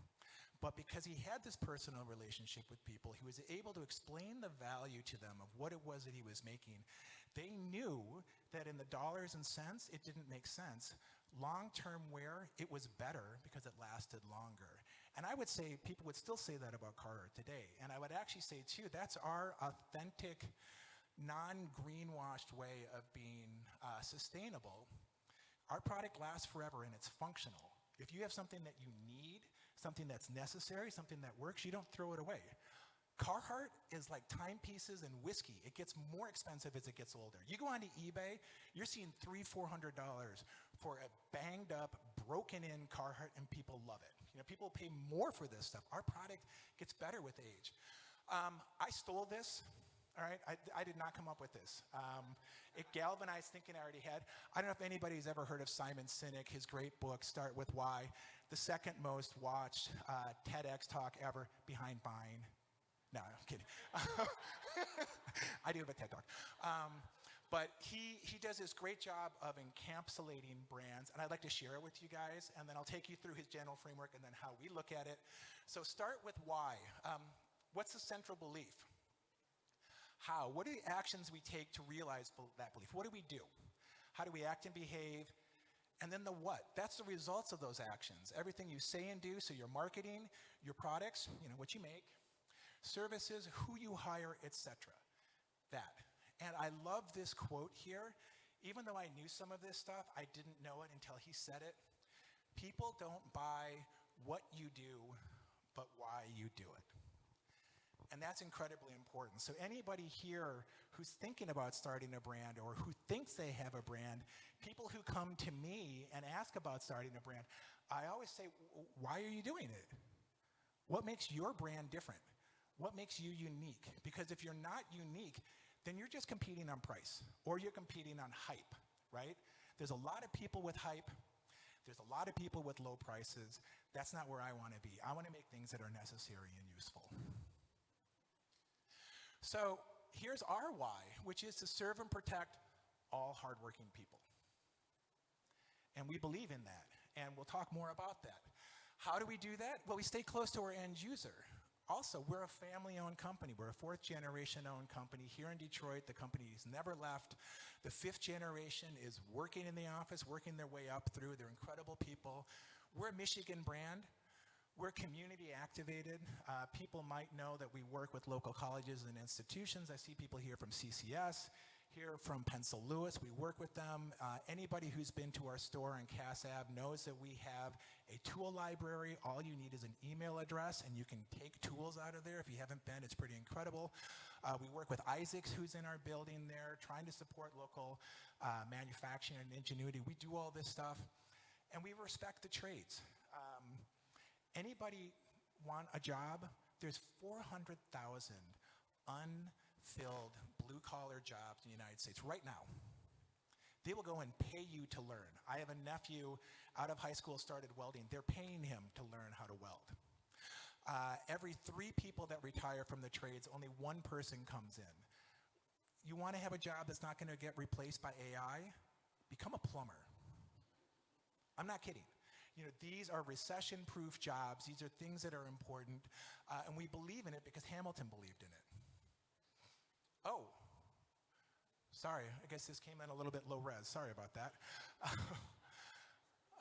But because he had this personal relationship with people, he was able to explain the value to them of what it was that he was making. They knew that in the dollars and cents, it didn't make sense. Long-term wear, it was better because it lasted longer. And I would say, people would still say that about Carhartt today. And I would actually say, too, that's our authentic, non-greenwashed way of being sustainable. Our product lasts forever and it's functional. If you have something that you need, something that's necessary, something that works, you don't throw it away. Carhartt is like timepieces and whiskey. It gets more expensive as it gets older. You go onto eBay, you're seeing $300-400 for a banged up, broken in Carhartt, and people love it. You know, people pay more for this stuff. Our product gets better with age. I stole this. All right, I did not come up with this. It galvanized thinking I already had. I don't know if anybody's ever heard of Simon Sinek, his great book, Start With Why, the second most watched TEDx talk ever behind Vine. No, I'm kidding. I do have a TED Talk. But he does this great job of encapsulating brands, and I'd like to share it with you guys, and then I'll take you through his general framework and then how we look at it. So start with why. What's the central belief? How? What are the actions we take to realize that belief? What do we do? How do we act and behave? And then the what? That's the results of those actions. Everything you say and do, so your marketing, your products, you know, what you make, services, who you hire, etc. That. And I love this quote here. Even though I knew some of this stuff, I didn't know it until he said it. People don't buy what you do, but why you do it. And that's incredibly important. So anybody here who's thinking about starting a brand or who thinks they have a brand, people who come to me and ask about starting a brand, I always say, why are you doing it? What makes your brand different? What makes you unique? Because if you're not unique, then you're just competing on price or you're competing on hype, right? There's a lot of people with hype. There's a lot of people with low prices. That's not where I want to be. I want to make things that are necessary and useful. So here's our why, which is to serve and protect all hardworking people. And we believe in that, and we'll talk more about that. How do we do that? Well, we stay close to our end user. Also, we're a family-owned company. We're a fourth-generation-owned company here in Detroit. The company's never left. The fifth generation is working in the office, working their way up through. They're incredible people. We're a Michigan brand. We're community activated. People might know that we work with local colleges and institutions. I see people here from CCS, here from Pencil Lewis. We work with them. Anybody who's been to our store in Cass Ave knows that we have a tool library. All you need is an email address, and you can take tools out of there. If you haven't been, it's pretty incredible. We work with Isaacs, who's in our building there, trying to support local manufacturing and ingenuity. We do all this stuff, and we respect the trades. Anybody want a job? There's 400,000 unfilled blue-collar jobs in the United States right now. They will go and pay you to learn. I have a nephew out of high school started welding. They're paying him to learn how to weld. Every 3 people that retire from the trades, only 1 person comes in. You want to have a job that's not going to get replaced by AI? Become a plumber. I'm not kidding. You know, these are recession-proof jobs. These are things that are important, and we believe in it because Hamilton believed in it. Oh, sorry. I guess this came in a little bit low res. Sorry about that.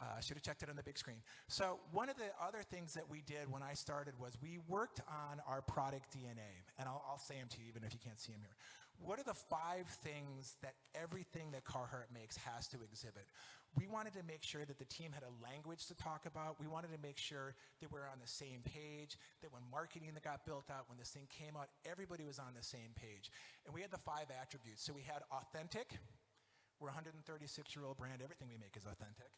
I should have checked it on the big screen. So one of the other things that we did when I started was we worked on our product DNA, and I'll say them to you even if you can't see them here. What are the 5 things that everything that Carhartt makes has to exhibit? We wanted to make sure that the team had a language to talk about. We wanted to make sure that we're on the same page, that when marketing that got built out, when this thing came out, everybody was on the same page. And we had the 5 attributes. So we had authentic. We're a 136-year-old brand. Everything we make is authentic.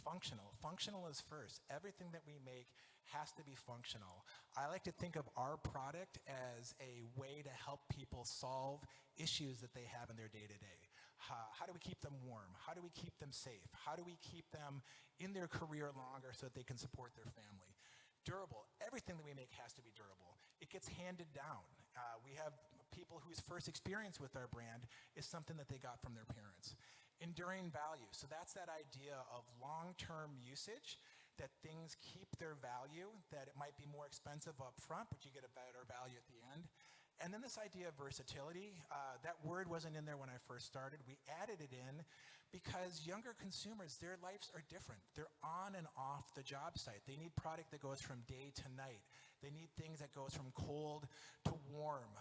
Functional. Functional is first. Everything that we make has to be functional. I like to think of our product as a way to help people solve issues that they have in their day-to-day. How do we keep them warm? How do we keep them safe? How do we keep them in their career longer so that they can support their family? Durable. Everything that we make has to be durable. It gets handed down. We have people whose first experience with our brand is something that they got from their parents. Enduring value. So that's that idea of long-term usage, that things keep their value, that it might be more expensive up front, but you get a better value at the end. And then this idea of versatility, that word wasn't in there when I first started. We added it in because younger consumers, their lives are different. They're on and off the job site. They need product that goes from day to night. They need things that goes from cold to warm.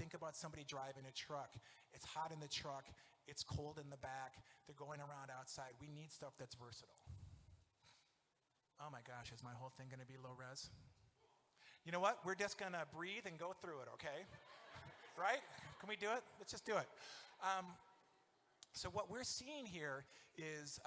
Think about somebody driving a truck. It's hot in the truck. It's cold in the back. They're going around outside. We need stuff that's versatile. Oh my gosh, is my whole thing going to be low res? You know what? We're just going to breathe and go through it, okay? Right? Can we do it? Let's just do it. So what we're seeing here is...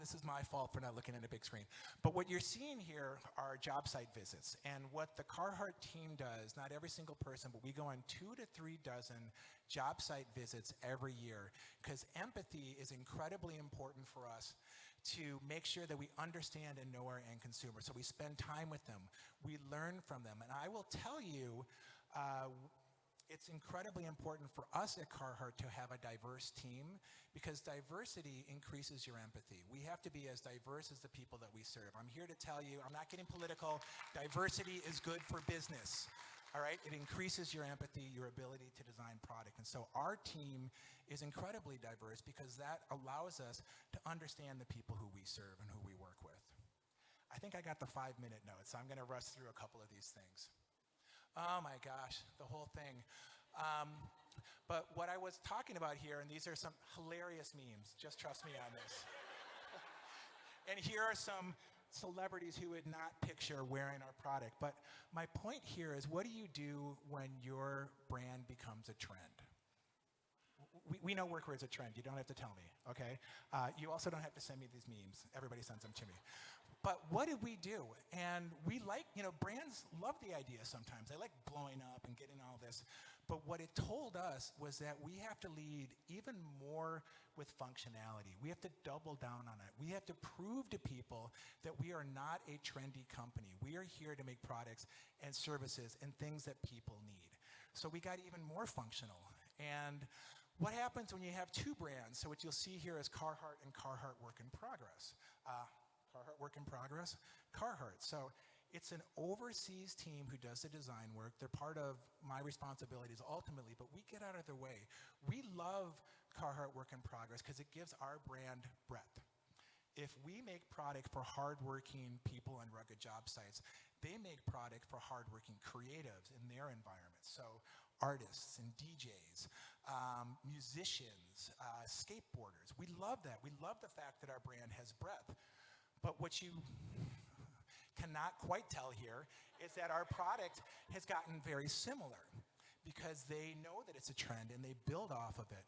this is my fault for not looking at a big screen. But what you're seeing here are job site visits. And what the Carhartt team does, not every single person, but we go on 2 to 3 dozen job site visits every year, because empathy is incredibly important for us to make sure that we understand and know our end consumer. So we spend time with them. We learn from them. And I will tell you, it's incredibly important for us at Carhartt to have a diverse team, because diversity increases your empathy. We have to be as diverse as the people that we serve. I'm here to tell you, I'm not getting political, diversity is good for business. All right, it increases your empathy, your ability to design product. And so our team is incredibly diverse because that allows us to understand the people who we serve and who we work with. I think I got the 5-minute note, so I'm gonna rush through a couple of these things. Oh my gosh, the whole thing. But what I was talking about here, and these are some hilarious memes, just trust me on this. And here are some celebrities who would not picture wearing our product. But my point here is, what do you do when your brand becomes a trend? We know workwear is a trend. You don't have to tell me, okay? You also don't have to send me these memes. Everybody sends them to me. But what did we do? And we like, brands love the idea sometimes. They like blowing up and getting all this. But what it told us was that we have to lead even more with functionality. We have to double down on it. We have to prove to people that we are not a trendy company. We are here to make products and services and things that people need. So we got even more functional. And what happens when you have 2 brands? So what you'll see here is Carhartt and Carhartt Work in Progress. Carhartt Work in Progress, Carhartt. So it's an overseas team who does the design work. They're part of my responsibilities ultimately, but we get out of their way. We love Carhartt Work in Progress because it gives our brand breadth. If we make product for hardworking people on rugged job sites, they make product for hardworking creatives in their environments. So artists and DJs, musicians, skateboarders. We love that. We love the fact that our brand has breadth. But what you cannot quite tell here is that our product has gotten very similar because they know that it's a trend and they build off of it.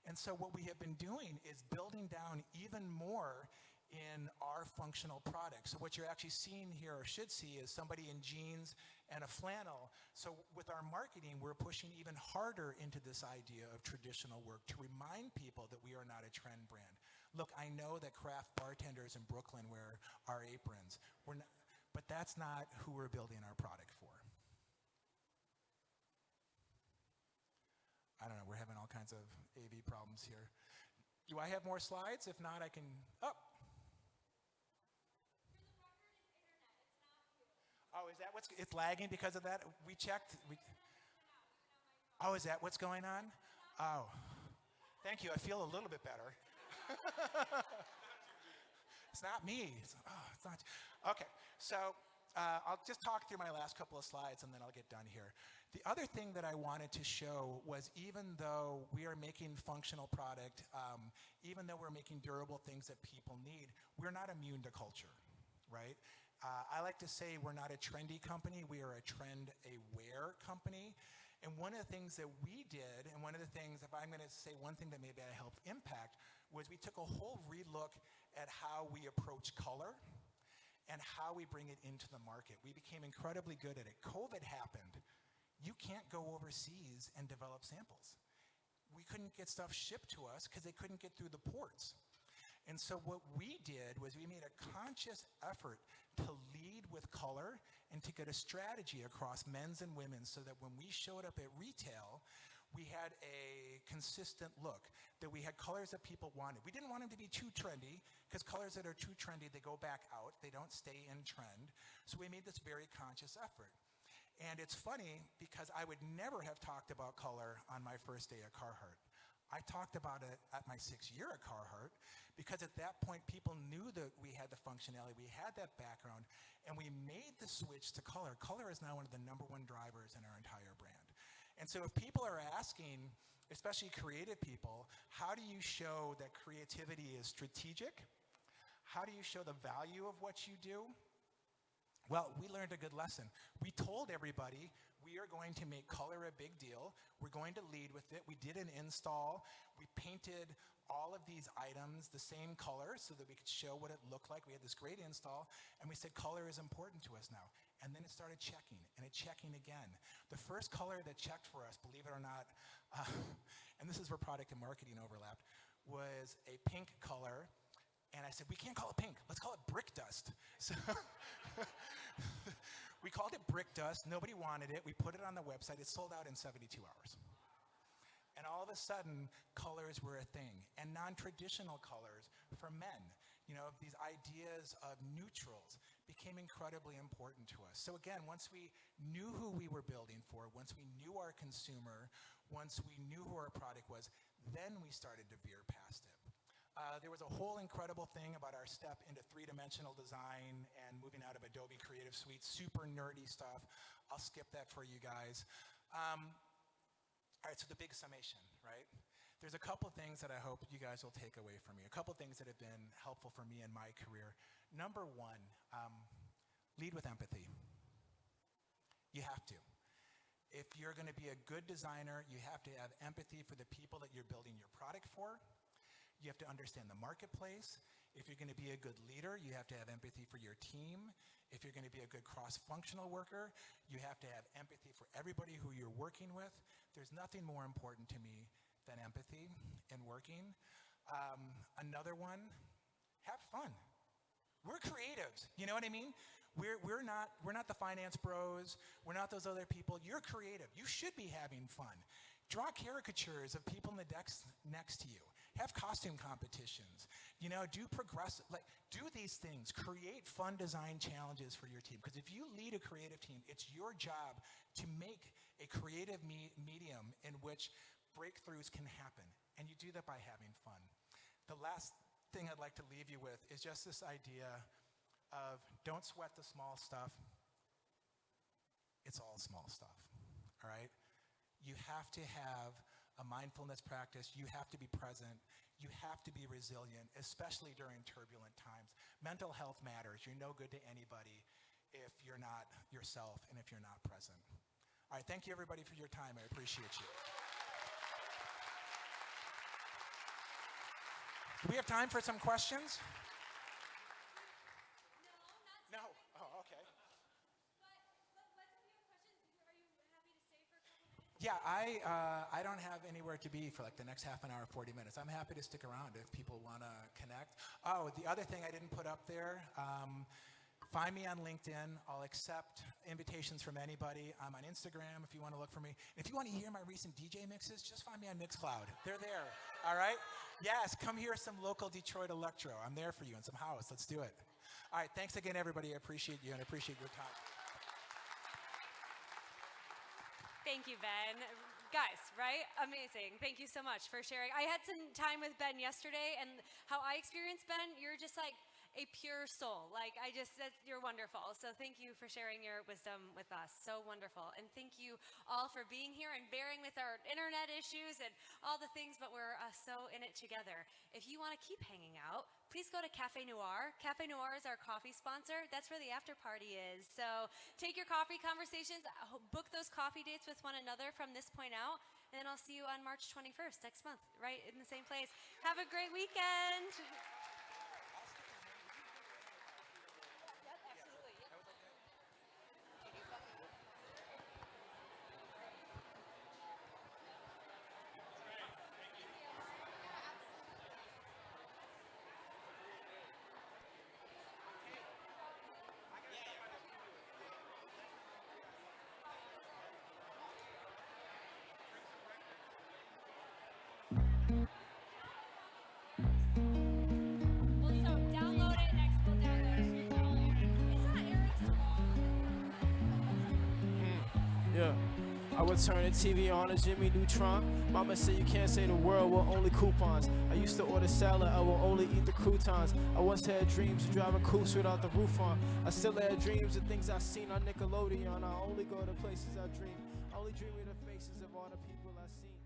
And so what we have been doing is building down even more in our functional products. So what you're actually seeing here, or should see, is somebody in jeans and a flannel. So with our marketing, we're pushing even harder into this idea of traditional work to remind people that we are not a trend brand. Look, I know that craft bartenders in Brooklyn wear our aprons, but that's not who we're building our product for. I don't know, we're having all kinds of AV problems here. Do I have more slides? If not, I can, Oh, is that it's lagging because of that? We checked. Oh, is that what's going on? Oh, thank you, I feel a little bit better. It's not me. It's not. Okay, so I'll just talk through my last couple of slides and then I'll get done here. The other thing that I wanted to show was, even though we are making functional product, even though we're making durable things that people need, we're not immune to culture, right? I like to say we're not a trendy company, we are a trend-aware company. And one of the things that we did, and one of the things, if I'm gonna say one thing that maybe I helped impact, was we took a whole relook at how we approach color and how we bring it into the market. We became incredibly good at it. COVID happened. You can't go overseas and develop samples. We couldn't get stuff shipped to us because they couldn't get through the ports. And so what we did was we made a conscious effort to lead with color and to get a strategy across men's and women's, so that when we showed up at retail, we had a consistent look, that we had colors that people wanted. We didn't want them to be too trendy, because colors that are too trendy, they go back out, they don't stay in trend. So we made this very conscious effort. And it's funny, because I would never have talked about color on my first day at Carhartt. I talked about it at my 6th year at Carhartt, because at that point people knew that we had the functionality, we had that background, and we made the switch to color. Color is now one of the #1 drivers in our entire brand. And so if people are asking, especially creative people, how do you show that creativity is strategic? How do you show the value of what you do? Well, we learned a good lesson. We told everybody we are going to make color a big deal. We're going to lead with it. We did an install. We painted all of these items the same color so that we could show what it looked like. We had this great install, and we said color is important to us now. And then it started checking, and it checking again. The first color that checked for us, believe it or not, and this is where product and marketing overlapped, was a pink color. And I said, we can't call it pink. Let's call it brick dust. So we called it brick dust. Nobody wanted it. We put it on the website. It sold out in 72 hours. And all of a sudden, colors were a thing. And non-traditional colors for men. You know, these ideas of neutrals became incredibly important to us. So again, once we knew who we were building for, once we knew our consumer, once we knew who our product was, then we started to veer past it. There was a whole incredible thing about our step into three-dimensional design and moving out of Adobe Creative Suite, super nerdy stuff. I'll skip that for you guys. All right, so the big summation, right? There's a couple things that I hope you guys will take away from me, a couple things that have been helpful for me in my career. Number one, lead with empathy. You have to. If you're going to be a good designer, you have to have empathy for the people that you're building your product for. You have to understand the marketplace. If you're going to be a good leader, you have to have empathy for your team. If you're going to be a good cross-functional worker, you have to have empathy for everybody who you're working with. There's nothing more important to me than empathy in working. Another one, have fun. We're creatives, you know what I mean? We're not the finance bros. We're not those other people. You're creative. You should be having fun. Draw caricatures of people in the decks next to you. Have costume competitions. You know, do these things. Create fun design challenges for your team. Because if you lead a creative team, it's your job to make a creative medium in which breakthroughs can happen. And you do that by having fun. The last thing I'd like to leave you with is just this idea of don't sweat the small stuff. It's all small stuff, all right? You have to have a mindfulness practice. You have to be present. You have to be resilient, especially during turbulent times. Mental health matters. You're no good to anybody if you're not yourself and if you're not present. All right, thank you everybody for your time. I appreciate you. Do we have time for some questions? No? Oh, okay. Yeah, I don't have anywhere to be for like the next half an hour, 40 minutes. I'm happy to stick around if people want to connect. Oh, the other thing I didn't put up there, find me on LinkedIn. I'll accept invitations from anybody. I'm on Instagram if you want to look for me. If you want to hear my recent DJ mixes, just find me on Mixcloud. They're there, all right? Yes, come hear some local Detroit electro. I'm there for you, and some house. Let's do it. All right, thanks again, everybody. I appreciate you, and I appreciate your time. Thank you, Ben. Guys, right? Amazing. Thank you so much for sharing. I had some time with Ben yesterday, and how I experienced Ben, you're just like a pure soul. Like, you're wonderful. So thank you for sharing your wisdom with us. So wonderful. And thank you all for being here and bearing with our internet issues and all the things, but we're so in it together. If you want to keep hanging out, please go to Cafe Noir. Cafe Noir is our coffee sponsor. That's where the after party is. So take your coffee conversations, book those coffee dates with one another from this point out, and then I'll see you on March 21st next month, right in the same place. Have a great weekend. I would turn the TV on a Jimmy Neutron. Mama said you can't say the world with only coupons. I used to order salad, I will only eat the croutons. I once had dreams of driving coupes without the roof on. I still had dreams of things I seen on Nickelodeon. I only go to places I dream. only dream of the faces of all the people I've seen.